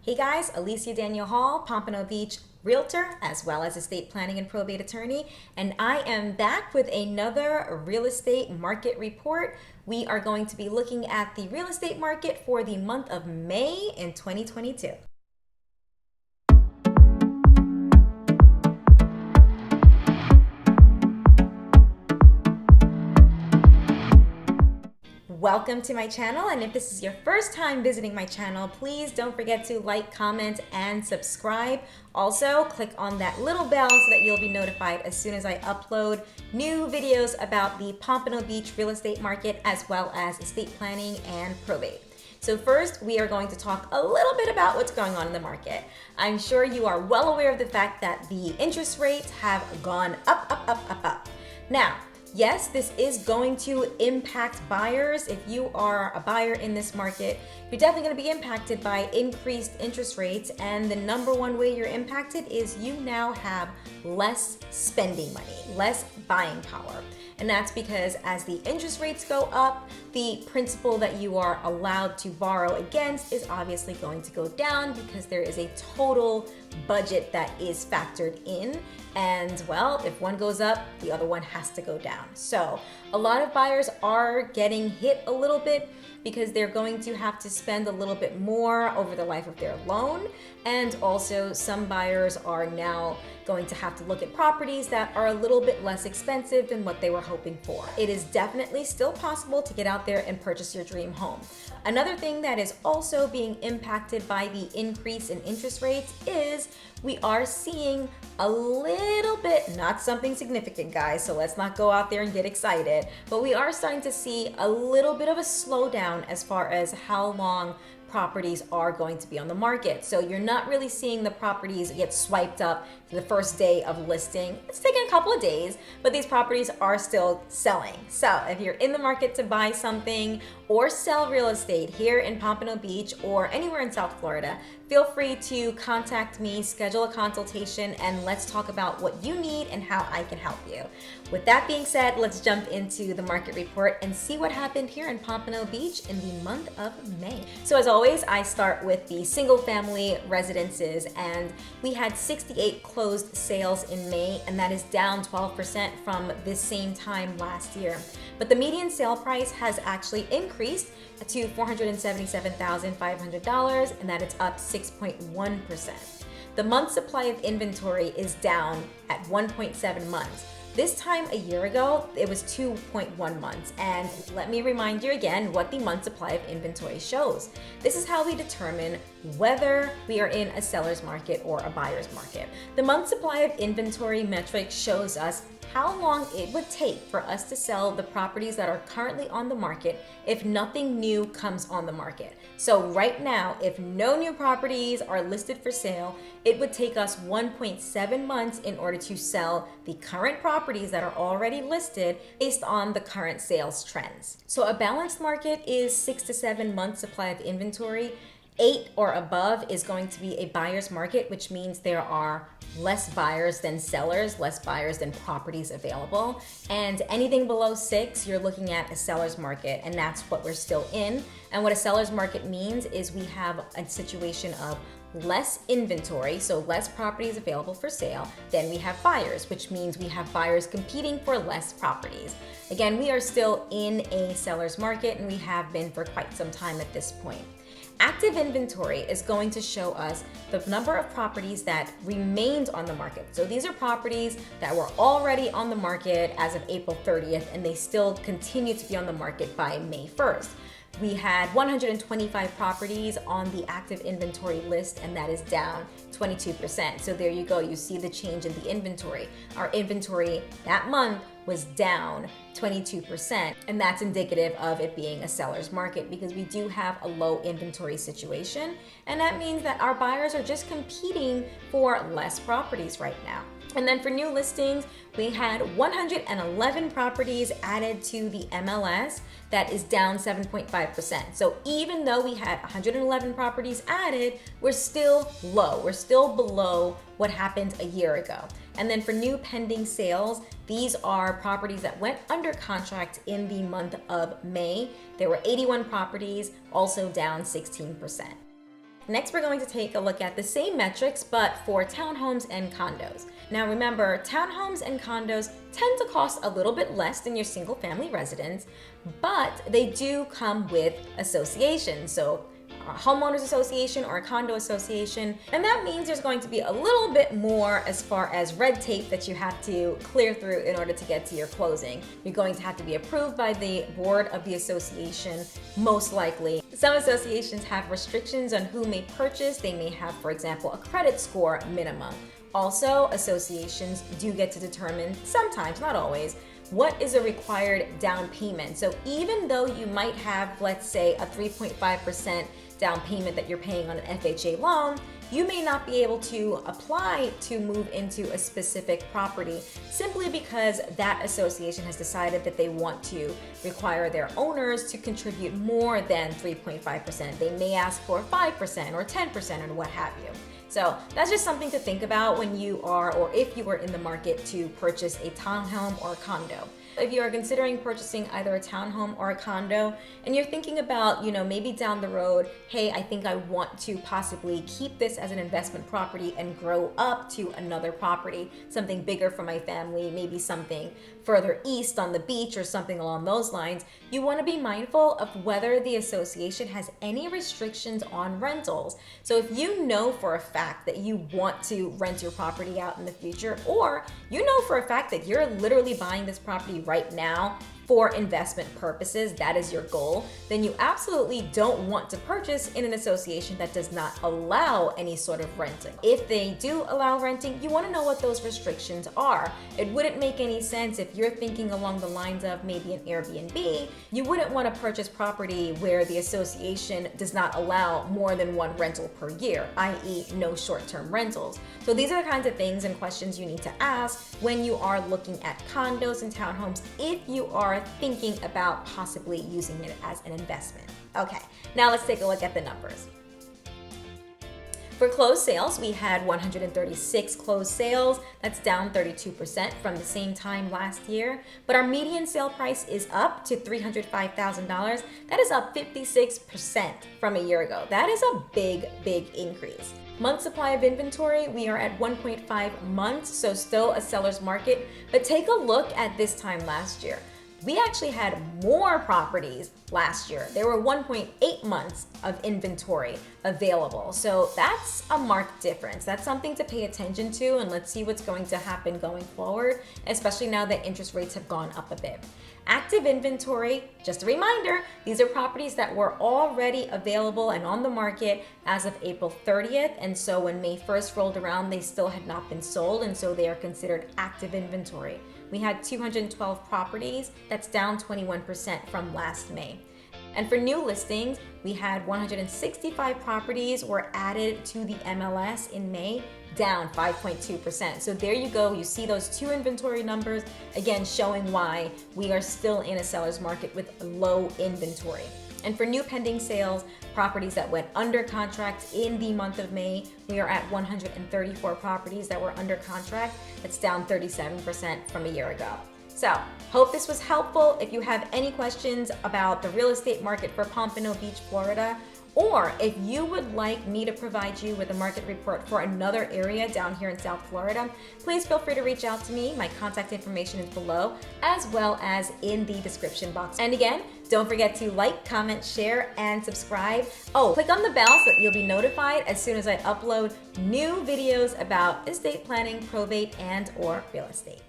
Hey guys, Alicia Daniel Hall, Pompano Beach realtor, as well as estate planning and probate attorney, and I am back with another real estate market report. We are going to be looking at the real estate market for the month of May in 2022. Welcome to my channel, and if this is your first time visiting my channel, please don't forget to like, comment, and subscribe. Also, click on that little bell so that you'll be notified as soon as I upload new videos about the Pompano Beach real estate market, as well as estate planning and probate. So first, we are going to talk a little bit about what's going on in the market. I'm sure you are well aware of the fact that the interest rates have gone up. Now, yes, this is going to impact buyers. If you are a buyer in this market, you're definitely going to be impacted by increased interest rates. And the number one way you're impacted is you now have less spending money, less buying power. And that's because as the interest rates go up, the principal that you are allowed to borrow against is obviously going to go down because there is a total budget that is factored in. And well, if one goes up, the other one has to go down. So a lot of buyers are getting hit a little bit because they're going to have to spend a little bit more over the life of their loan. And also some buyers are now going to have to look at properties that are a little bit less expensive than what they were hoping for. It is definitely still possible to get out there and purchase your dream home. Another thing that is also being impacted by the increase in interest rates is we are seeing a little bit, not something significant guys, so let's not go out there and get excited, but we are starting to see a little bit of a slowdown as far as how long properties are going to be on the market. So you're not really seeing the properties get swiped up to the first day of listing. It's taken a couple of days, but these properties are still selling. So if you're in the market to buy something or sell real estate here in Pompano Beach or anywhere in South Florida, feel free to contact me, schedule a consultation, and let's talk about what you need and how I can help you. With that being said, let's jump into the market report and see what happened here in Pompano Beach in the month of May. So as always, I start with the single family residences, and we had 68 closed sales in May, and that is down 12% from this same time last year. But the median sale price has actually increased to $477,500, and that is up 6.1%. The month supply of inventory is down at 1.7 months. This time a year ago, it was 2.1 months. And let me remind you again what the month supply of inventory shows. This is how we determine whether we are in a seller's market or a buyer's market. The month supply of inventory metric shows us how long it would take for us to sell the properties that are currently on the market if nothing new comes on the market. So right now, if no new properties are listed for sale, it would take us 1.7 months in order to sell the current properties that are already listed based on the current sales trends. So a balanced market is 6 to 7 months supply of inventory. 8 or above is going to be a buyer's market, which means there are less buyers than sellers, less buyers than properties available. And anything below 6, you're looking at a seller's market, and that's what we're still in. And what a seller's market means is we have a situation of less inventory, so less properties available for sale, then we have buyers, which means we have buyers competing for less properties. Again, we are still in a seller's market, and we have been for quite some time at this point. Active inventory is going to show us the number of properties that remained on the market. So these are properties that were already on the market as of April 30th, and they still continue to be on the market by May 1st. We had 125 properties on the active inventory list, and that is down 22%. So there you go, you see the change in the inventory. Our inventory that month was down 22%, and that's indicative of it being a seller's market because we do have a low inventory situation, and that means that our buyers are just competing for less properties right now. And then for new listings, we had 111 properties added to the MLS. That is down 7.5%. So even though we had 111 properties added, we're still low. We're still below what happened a year ago. And then for new pending sales, these are properties that went under contract in the month of May. There were 81 properties, also down 16%. Next, we're going to take a look at the same metrics, but for townhomes and condos. Now remember, townhomes and condos tend to cost a little bit less than your single family residence, but they do come with associations. So a homeowners association or a condo association, and that means there's going to be a little bit more as far as red tape that you have to clear through in order to get to your closing. You're going to have to be approved by the board of the association, most likely. Some associations have restrictions on who may purchase. They may have, for example, a credit score minimum. Also, associations do get to determine, sometimes, not always, what is a required down payment. So even though you might have, let's say, a 3.5% down payment that you're paying on an FHA loan, you may not be able to apply to move into a specific property simply because that association has decided that they want to require their owners to contribute more than 3.5%. They may ask for 5% or 10% or what have you. So that's just something to think about when you are, or if you are in the market to purchase a townhome or a condo. If you are considering purchasing either a townhome or a condo, and you're thinking about, maybe down the road, hey, I think I want to possibly keep this as an investment property and grow up to another property, something bigger for my family, maybe something further east on the beach or something along those lines, you want to be mindful of whether the association has any restrictions on rentals. So if you know for a fact that you want to rent your property out in the future, or you know for a fact that you're literally buying this property right now for investment purposes, that is your goal, then you absolutely don't want to purchase in an association that does not allow any sort of renting. If they do allow renting, you want to know what those restrictions are. It wouldn't make any sense if you're thinking along the lines of maybe an Airbnb. You wouldn't want to purchase property where the association does not allow more than one rental per year, i.e. no short-term rentals. So these are the kinds of things and questions you need to ask when you are looking at condos and townhomes if you are thinking about possibly using it as an investment. Okay, now let's take a look at the numbers. For closed sales, we had 136 closed sales. That's down 32% from the same time last year. But our median sale price is up to $305,000. That is up 56% from a year ago. That is a big, big increase. Month supply of inventory, we are at 1.5 months, so still a seller's market. But take a look at this time last year. We actually had more properties last year. There were 1.8 months of inventory available. So that's a marked difference. That's something to pay attention to, and let's see what's going to happen going forward, especially now that interest rates have gone up a bit. Active inventory, just a reminder, these are properties that were already available and on the market as of April 30th. And so when May 1st rolled around, they still had not been sold, and so they are considered active inventory. We had 212 properties. That's down 21% from last May. And for new listings, we had 165 properties were added to the MLS in May, down 5.2%. So there you go. You see those two inventory numbers, again, showing why we are still in a seller's market with low inventory. And for new pending sales, properties that went under contract in the month of May, we are at 134 properties that were under contract. That's down 37% from a year ago. So, hope this was helpful. If you have any questions about the real estate market for Pompano Beach, Florida, or if you would like me to provide you with a market report for another area down here in South Florida, please feel free to reach out to me. My contact information is below, as well as in the description box. And again, don't forget to like, comment, share, and subscribe. Oh, click on the bell so that you'll be notified as soon as I upload new videos about estate planning, probate, and/or real estate.